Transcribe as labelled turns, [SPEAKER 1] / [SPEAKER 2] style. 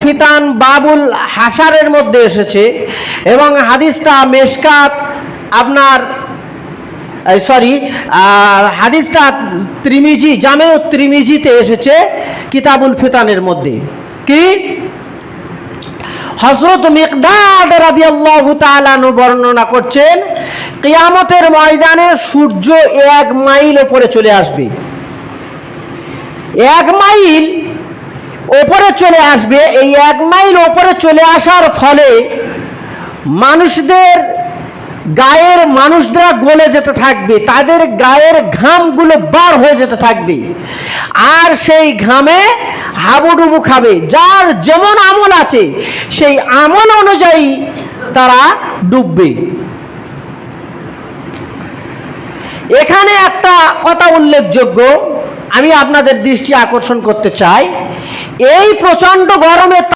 [SPEAKER 1] ফিতান বাবুল হাসারের মধ্যে এসেছে এবং হাদিসটা মেশকাত আপনার হাদিসটা ত্রিমিজি জামে ত্রিমিজিতে এসেছে কিতাবুল ফিতানের মধ্যে। কি হযরত মিকদাদ রাদিয়াল্লাহু তাআলা আনহু বর্ণনা করছেন, কিয়ামতের ময়দানে সূর্য 1 মাইল উপরে চলে আসবে। 1 মাইল উপরে চলে আসবে। এই 1 মাইল উপরে চলে আসার ফলে মানুষরা গলে যেতে থাকবে, তাদের গায়ের ঘামগুলো বার হয়ে যেতে থাকবে, আর সেই ঘামে হাবুডুবু খাবে। যার যেমন আমল আছে সেই আমল অনুযায়ী তারা ডুববে। এখানে একটা কথা উল্লেখযোগ্য, আমি আপনাদের দৃষ্টি আকর্ষণ করতে চাই। এই প্রচন্ড গরমে